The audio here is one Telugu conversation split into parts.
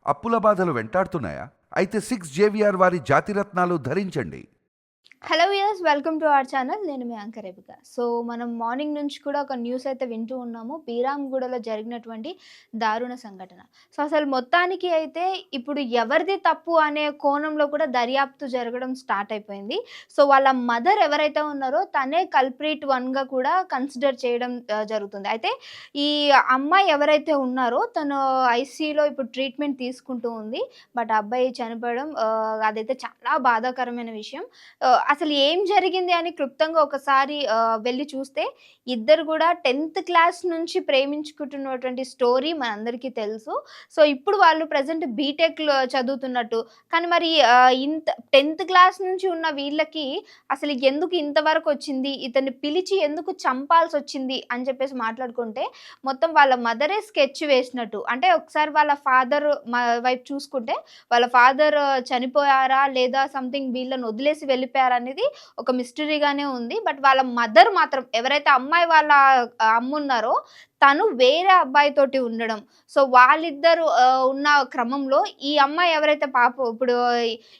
అప్పుల బాధలు వెంటాడుతున్నాయా? అయితే 6 JVR వారి జాతిరత్నాలు ధరించండి. Hello viewers, welcome to our channel. నేను మీ యాంకర్ రేవిక. సో మనం మార్నింగ్ నుంచి కూడా ఒక న్యూస్ అయితే వింటూ ఉన్నాము. బీరాంగూడలో జరిగినటువంటి దారుణ సంఘటన. సో అసలు మొత్తానికి అయితే ఇప్పుడు ఎవరిది తప్పు అనే కోణంలో కూడా దర్యాప్తు జరగడం స్టార్ట్ అయిపోయింది. సో వాళ్ళ మదర్ ఎవరైతే ఉన్నారో తనే కల్ప్రిట్ వన్గా కూడా కన్సిడర్ చేయడం జరుగుతుంది. అయితే ఈ అమ్మాయి ఎవరైతే ఉన్నారో తను ఐసీయూలో ఇప్పుడు ట్రీట్మెంట్ తీసుకుంటూ ఉంది. బట్ అబ్బాయి చనిపోవడం అదైతే చాలా బాధాకరమైన విషయం. అసలు ఏం జరిగింది అని క్లుప్తంగా ఒకసారి వెళ్లి చూస్తే, ఇద్దరు కూడా 10th క్లాస్ నుంచి ప్రేమించుకుంటున్నటువంటి స్టోరీ మనందరికీ తెలుసు. సో ఇప్పుడు వాళ్ళు ప్రెజెంట్ బీటెక్‌లో చదువుతున్నట్టు. కానీ మరి ఇంత 10th క్లాస్ నుంచి ఉన్న వీళ్ళకి అసలు ఎందుకు ఇంతవరకొచ్చింది? ఇతన్ని పిలిచి ఎందుకు చంపాల్సొచ్చింది? అని చెప్పేసి మాట్లాడుకుంటే, మొత్తం వాళ్ళ మదరే స్కెచ్ వేసినట్టు. అంటే ఒకసారి వాళ్ళ ఫాదర్ వైపు చూసుకుంటే, వాళ్ళ ఫాదర్ చనిపోయారా? లేదా సంథింగ్ వీళ్ళని వదిలేసి వెళ్ళిపోయారా? అనేది ఒక మిస్టరీగానే ఉంది. బట్ వాళ్ళ మదర్ మాత్రం ఎవరైతే అమ్మాయి వాళ్ళ అమ్మున్నారో తను వేరే అబ్బాయితోటి ఉండడం. సో వాళ్ళిద్దరు ఉన్న క్రమంలో ఈ అమ్మాయి ఎవరైతే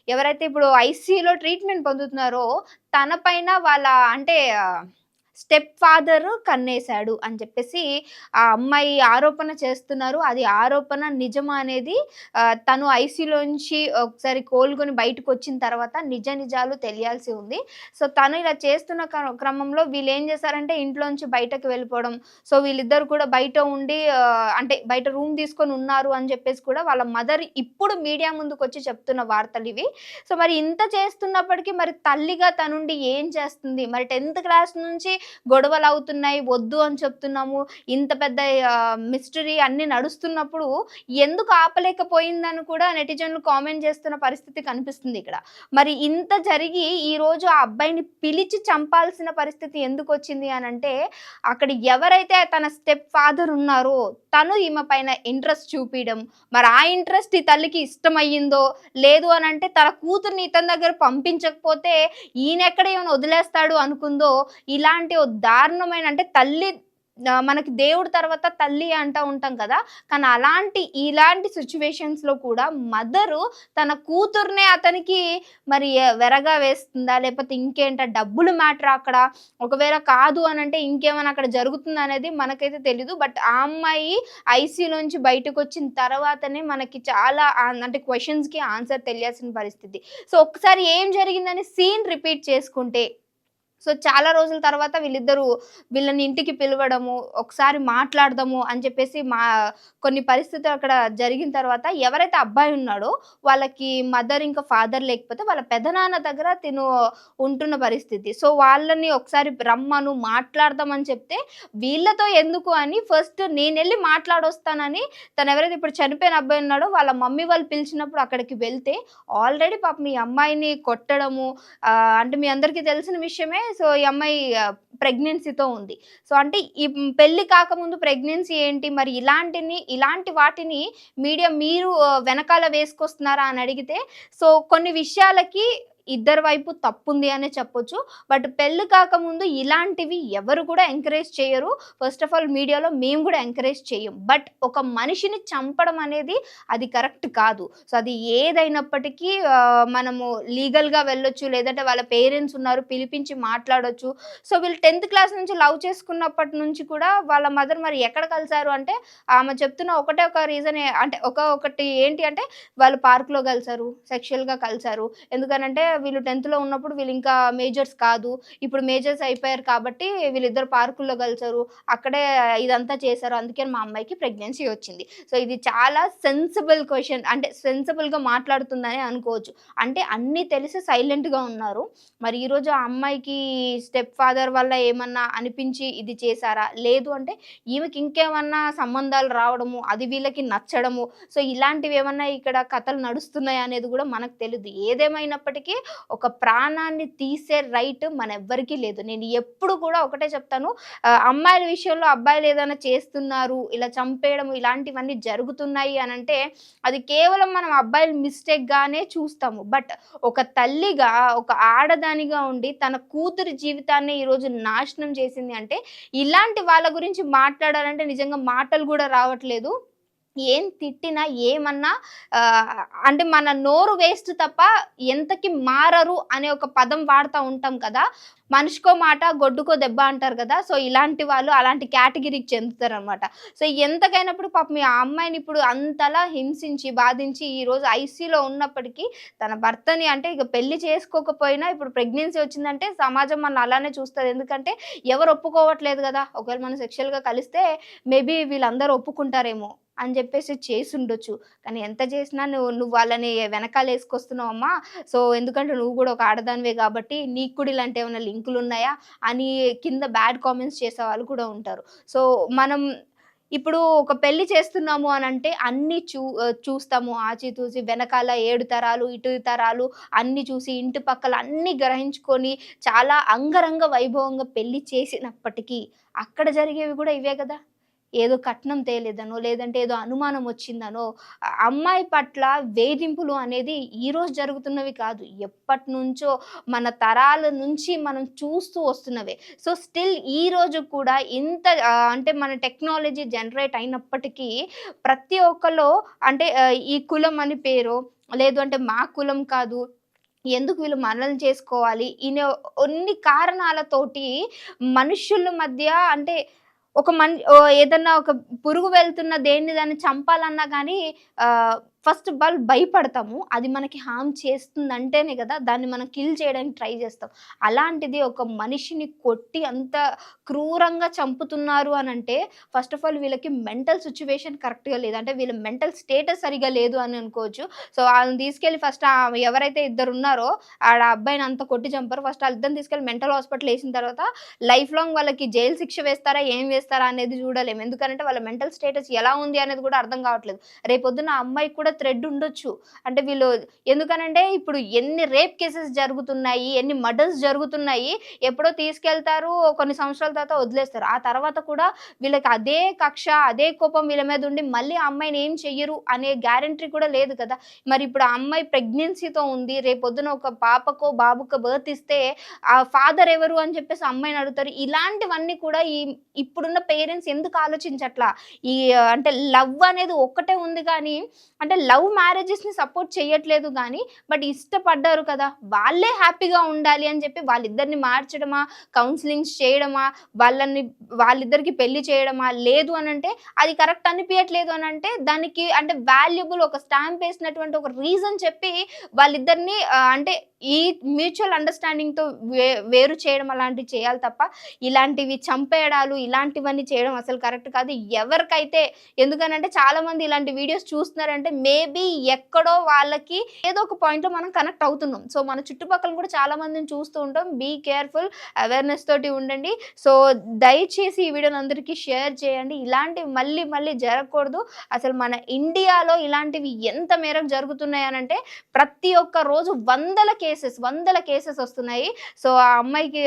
ఎవరైతే ఇప్పుడు ఐసీయూలో ట్రీట్మెంట్ పొందుతున్నారో తన పైన వాళ్ళ అంటే స్టెప్ ఫాదర్ కన్నేసాడు అని చెప్పేసి ఆ అమ్మాయి ఆరోపణ చేస్తున్నారు. అది ఆరోపణ నిజమా అనేది తను ఐసీయూలోంచి ఒకసారి కోలుకొని బయటకొచ్చిన తర్వాత నిజ నిజాలు తెలియాల్సి ఉంది. సో తను ఇలా చేస్తున్న క్రమంలో వీళ్ళేం చేశారంటే ఇంట్లోంచి బయటకు వెళ్ళిపోవడం. సో వీళ్ళిద్దరు కూడా బయట ఉండి అంటే బయట రూమ్ తీసుకొని ఉన్నారు అని చెప్పేసి కూడా వాళ్ళ మదర్ ఇప్పుడు మీడియా ముందుకొచ్చి చెప్తున్న వార్తలివి. సో మరి ఇంత చేస్తున్నప్పటికీ మరి తల్లిగా తనుండి ఏం చేస్తుంది? మరి 10th క్లాస్ నుంచి గొడవలవుతున్నాయి, వద్దు అని చెప్తున్నాము. ఇంత పెద్ద మిస్టరీ అన్నీ నడుస్తున్నప్పుడు ఎందుకు ఆపలేకపోయిందని కూడా నెటిజన్లు కామెంట్ చేస్తున్న పరిస్థితి కనిపిస్తుంది ఇక్కడ. మరి ఇంత జరిగి ఈరోజు ఆ అబ్బాయిని పిలిచి చంపాల్సిన పరిస్థితి ఎందుకొచ్చింది అనంటే, అక్కడ ఎవరైతే తన స్టెప్ ఫాదర్ ఉన్నారో తను ఈమె పైన ఇంట్రెస్ట్ చూపియడం. మరి ఆ ఇంట్రెస్ట్ ఈ తల్లికి ఇష్టమయ్యిందో, లేదు అనంటే తన కూతుర్ని ఇతని దగ్గర పంపించకపోతే ఈయనెక్కడ ఈమెను వదిలేస్తాడు అనుకుందో, ఇలాంటి ఓ దారుణమైన అంటే తల్లి మనకి దేవుడి తర్వాత తల్లి అంటా ఉంటాం కదా! కానీ ఇలాంటి సిట్యుయేషన్స్‌లో కూడా మదరు తన కూతుర్నే అతనికి మరి వెరగా వేస్తుందా? లేకపోతే ఇంకేంటా డబ్బులు మ్యాటరా అక్కడ? ఒకవేళ కాదు అనంటే ఇంకేమైనా అక్కడ జరుగుతుందా అనేది మనకైతే తెలీదు. బట్ ఆ అమ్మాయి ఐసీయూలోంచి బయటకొచ్చిన తర్వాతనే మనకి చాలా అంటే క్వెషన్స్‌కి ఆన్సర్ తెలియాల్సిన పరిస్థితి. సో ఒక్కసారి ఏం జరిగిందని సీన్ రిపీట్ చేసుకుంటే, సో చాలా రోజుల తర్వాత వీళ్ళని ఇంటికి పిలవడము, ఒకసారి మాట్లాడదాము అని చెప్పేసి కొన్ని పరిస్థితులు అక్కడ జరిగిన తర్వాత ఎవరైతే అబ్బాయి ఉన్నాడో వాళ్ళకి మదర్ ఇంకా ఫాదర్ లేకపోతే వాళ్ళ పెదనాన్న దగ్గర తిను ఉంటున్న పరిస్థితి. సో వాళ్ళని ఒకసారి రమ్మను మాట్లాడదామని చెప్తే, వీళ్ళతో ఎందుకు అని ఫస్ట్ నేనెళ్ళి మాట్లాడొస్తానని ఎవరైతే ఇప్పుడు చనిపోయిన అబ్బాయి ఉన్నాడో వాళ్ళ మమ్మీ వాళ్ళు పిలిచినప్పుడు అక్కడికి వెళ్తే ఆల్రెడీ పాపం ఈ అమ్మాయిని కొట్టడము, అంటే మీ అందరికీ తెలిసిన విషయమే. సో ఈ అమ్మాయి ప్రెగ్నెన్సీతో ఉంది. సో అంటే ఈ పెళ్లి కాకముందు ప్రెగ్నెన్సీ ఏంటి? మరి ఇలాంటి వాటిని మీడియా మీరు వెనకాల వేసుకొస్తున్నారా అని అడిగితే, సో కొన్ని విషయాలకి ఇద్దరి వైపు తప్పుంది అనే చెప్పొచ్చు. బట్ పెళ్లి కాకముందు ఇలాంటివి ఎవరు కూడా ఎంకరేజ్ చేయరు. ఫస్ట్ ఆఫ్ ఆల్ మీడియాలో మేము కూడా ఎంకరేజ్ చెయ్యం. బట్ ఒక మనిషిని చంపడం అనేది అది కరెక్ట్ కాదు. సో అది ఏదైనప్పటికీ మనము లీగల్‌గా వెళ్ళొచ్చు. లేదంటే వాళ్ళ పేరెంట్స్ ఉన్నారు పిలిపించి మాట్లాడొచ్చు. సో వీళ్ళు 10th క్లాస్ నుంచి లవ్ చేసుకున్నప్పటి నుంచి కూడా వాళ్ళ మదర్ మరి ఎక్కడ కలిసారు అంటే, ఆమె చెప్తున్న ఒకటే ఒక రీజనే, అంటే ఒకటి ఏంటి అంటే వాళ్ళు పార్క్‌లో కలిసారు, సెక్షువల్‌గా కలిసారు. ఎందుకనంటే వీళ్ళు 10థ్‌లో ఉన్నప్పుడు వీళ్ళు ఇంకా మేజర్స్ కాదు. ఇప్పుడు మేజర్స్ అయిపోయారు కాబట్టి వీళ్ళిద్దరు పార్కుల్లో కలిసారు. అక్కడే ఇదంతా చేశారు. అందుకని మా అమ్మాయికి ప్రెగ్నెన్సీ వచ్చింది. సో ఇది చాలా సెన్సిబుల్ క్వెషన్. అంటే సెన్సిబుల్‌గా మాట్లాడుతుందని అనుకోవచ్చు. అంటే అన్నీ తెలిసి సైలెంట్‌గా ఉన్నారు. మరి ఈరోజు ఆ అమ్మాయికి స్టెప్ ఫాదర్ వల్ల ఏమన్నా అనిపించి ఇది చేశారా? లేదు అంటే ఈమెకి ఇంకేమన్నా సంబంధాలు రావడము, అది వీళ్ళకి నచ్చడము, సో ఇలాంటివి ఏమన్నా ఇక్కడ కథలు నడుస్తున్నాయా అనేది కూడా మనకు తెలీదు. ఏదేమైనప్పటికీ ఒక ప్రాణాన్ని తీసే రైట్ మనెవ్వరికీ లేదు. నేను ఎప్పుడు కూడా ఒకటే చెప్తాను, అమ్మాయిల విషయంలో అబ్బాయిలు ఏదైనా చేస్తున్నారు, ఇలా చంపేయడం ఇలాంటివన్నీ జరుగుతున్నాయి అనంటే అది కేవలం మనం అబ్బాయిల మిస్టేక్‌గానే చూస్తాము. బట్ ఒక తల్లిగా, ఒక ఆడదానిగా ఉండి తన కూతురి జీవితాన్ని ఈరోజు నాశనం చేసింది అంటే, ఇలాంటి వాళ్ళ గురించి మాట్లాడాలంటే నిజంగా మాటలు గూడా రావట్లేదు. ఏం తిట్టినా, ఏమన్నా ఆహ్, అంటే మన నోరు వేస్ట్ తప్ప ఎంతకి మారరు అనే ఒక పదం వాడతా ఉంటాం కదా! మనిషికో మాట, గొడ్డుకో దెబ్బ అంటారు కదా! సో, ఇలాంటి వాళ్ళు అలాంటి కేటగిరీకి చెందుతారనమాట. సో, ఎంతకైనప్పుడు పాపం ఆ అమ్మాయిని ఇప్పుడు అంతలా హింసించి, బాధించి ఈరోజు ఐసీయూలో ఉన్నప్పటికీ తన భర్తని అంటే ఇక పెళ్లి చేసుకోకపోయినా ఇప్పుడు ప్రెగ్నెన్సీ వచ్చిందంటే సమాజం మనల్ని అలానే చూస్తది. ఎందుకంటే ఎవరు ఒప్పుకోవట్లేదు గదా! ఒకవేళ మనం సెక్షువల్‌గా కలిస్తే మేబీ వీళ్ళందరూ ఒప్పుకుంటారేమో అని జెప్పేసి చేసుండొచ్చు. కానీ ఎంత చేసినా నువ్వు వాళ్ళని వెనకాలేసుకొస్తున్నావమ్మా. సో, ఎందుకంటే నువ్వు గూడా ఒక ఆడదానివే గాబట్టి నీకు కూడా ఇలాంటి ఏమైనా లింకులున్నాయా అని కింద బ్యాడ్ కామెంట్స్ చేసేవాళ్ళు కూడా ఉంటారు. సో, మనం ఇప్పుడు ఒక పెళ్లి చేస్తున్నాము అనంటే అన్నీ చూస్తాము ఆచితూచి వెనకాల 7 తరాలు, ఇటు తరాలు అన్నీ చూసి ఇంటి పక్కల అన్నీ గ్రహించుకొని చాలా అంగరంగ వైభవంగా పెళ్లి చేసినప్పటికీ అక్కడ జరిగేవి గూడా ఇవే గదా! ఏదో కట్నం తేలేదనో, లేదంటే ఏదో అనుమానం వచ్చిందనో, అమ్మాయి పట్ల వేధింపులు అనేది ఈరోజు జరుగుతున్నవి కాదు. ఎప్పటినుంచో మన తరాల నుంచి మనం చూస్తూ వస్తున్నవే. సో, స్టిల్ ఈరోజు కూడా ఇంత అంటే మన టెక్నాలజీ జనరేట్ అయినప్పటికీ ప్రతి ఒక్కళ్ళు అంటే ఈ కులం అని పేరో, లేదు అంటే మా కులం కాదు, ఎందుకు వీళ్ళు మనల్ని చేసుకోవాలి, ఇన్ని కారణాలతోటి మనుషుల మధ్య అంటే ఏదన్నా ఒక పురుగు వెళ్తున్న దేన్ని దాన్ని చంపాలన్నా గానీ ఫస్ట్ ఆఫ్ ఆల్ భయపడతాము. అది మనకి హార్మ్ చేస్తుందంటేనే గదా! దాన్ని మనం కిల్ చేయడానికి ట్రై జేస్తాం. అలాంటిది ఒక మనిషిని కొట్టి అంత క్రూరంగా చంపుతున్నారు అనంటే ఫస్ట్ ఆఫ్ ఆల్ వీళ్ళకి మెంటల్ సిట్యుయేషన్ కరెక్ట్‌గా లేదు. అంటే వీళ్ళ మెంటల్ స్టేటస్ సరిగ్గా లేదు అని అనుకోవచ్చు. సో, ఆళ్ళని తీసుకెళ్ళి ఫస్ట్ ఎవరైతే ఇద్దరున్నారో అబ్బాయిని అంత కొట్టి చంపారో ఫస్ట్ ఆళ్ళిద్దరిని తీసుకెళ్ళి మెంటల్ హాస్పిటల్ ఏసిన తర్వాత లైఫ్ లాంగ్ వాళ్ళకి జైలు శిక్ష వేస్తారా? ఏం వేస్తారా? అనేది చూడలేము. ఎందుకనంటే వాళ్ళ మెంటల్ స్టేటస్ ఎలా ఉంది అనేది కూడా అర్థం కావట్లేదు. రేపొద్దున ఆ అమ్మాయికి కూడా థ్రెడ్ ఉండొచ్చు. అంటే వీళ్ళు ఎందుకనంటే ఇప్పుడు ఎన్ని రేప్ కేసెస్ జరుగుతున్నాయి, ఎన్ని మర్డర్స్ జరుగుతున్నాయి. ఎప్పుడో తీసుకెళ్తారు, కొన్ని సంవత్సరాల తర్వాత వదిలేస్తారు. ఆ తర్వాత కూడా వీళ్ళకి అదే కక్ష, అదే కోపం వీళ్ళ మీద ఉండి మళ్ళీ ఆ అమ్మాయిని ఏం చెయ్యరు అనే గ్యారంటీ కూడా లేదు కదా! మరి ఇప్పుడు ఆ అమ్మాయి ప్రెగ్నెన్సీతో ఉంది. రేపొద్దున ఒక పాపకో, బాబుకో బర్త్ ఇస్తే ఆ ఫాదర్ ఎవరు అని చెప్పేసి అమ్మాయిని అడుగుతారు. ఇలాంటివన్నీ కూడా ఇప్పుడున్న పేరెంట్స్ ఎందుకు ఆలోచించట్లా? అంటే లవ్ అనేది ఒక్కటే ఉంది గానీ, అంటే లవ్ మ్యారేజెస్‌ని సపోర్ట్ చేయట్లేదు గానీ, బట్ ఇష్టపడ్డారు కదా! వాళ్ళే హ్యాపీగా ఉండాలి అని చెప్పి వాళ్ళిద్దరిని మార్చడమా, కౌన్సెలింగ్స్ చేయడమా, వాళ్ళిద్దరికి పెళ్లి చేయడమా, లేదు అనంటే అది కరెక్ట్ అనిపియట్లేదు అనంటే దానికి అంటే వాల్యుబుల్ ఒక స్టాంప్ ఏసినటువంటి ఒక రీజన్ చెప్పి వాళ్ళిద్దరిని అంటే ఈ మ్యూచువల్ అండర్‌స్టాండింగ్‌తో వేరు చేయడం అలాంటివి చేయాలి తప్ప, ఇలాంటివి చంపేయడాలు, ఇలాంటివన్నీ చేయడం అసలు కరెక్ట్ కాదు. ఎవరికైతే ఎందుకనంటే చాలామంది ఇలాంటి వీడియోస్ చూస్తున్నారంటే మేబీ ఎక్కడో వాళ్ళకి ఏదో ఒక పాయింట్‌లో మనం కనెక్ట్ అవుతున్నాం. సో, మన చుట్టుపక్కల కూడా చాలా మందిని చూస్తూ ఉంటాం. బీ కేర్‌ఫుల్, అవేర్‌నెస్ తోటి ఉండండి. సో, దయచేసి ఈ వీడియోని అందరికీ షేర్ చేయండి. ఇలాంటివి మళ్ళీ మళ్ళీ జరగకూడదు. అసలు మన ఇండియాలో ఇలాంటివి ఎంత మేరకు జరుగుతున్నాయనంటే ప్రతి ఒక్క రోజు వందల కేసెస్ వస్తున్నాయి. సో, ఆ అమ్మాయికి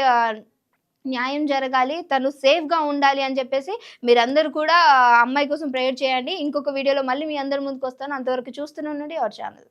న్యాయం జరగాలి. తను సేఫ్‌గా ఉండాలి అని చెప్పేసి మీరందరూ కూడా ఆ అమ్మాయి కోసం ప్రేయర్ చేయండి. ఇంకొక వీడియోలో మళ్ళీ మీ అందరి ముందుకొస్తాను. అంతవరకు చూస్తూనే ఉండండి అవర్ ఛానల్.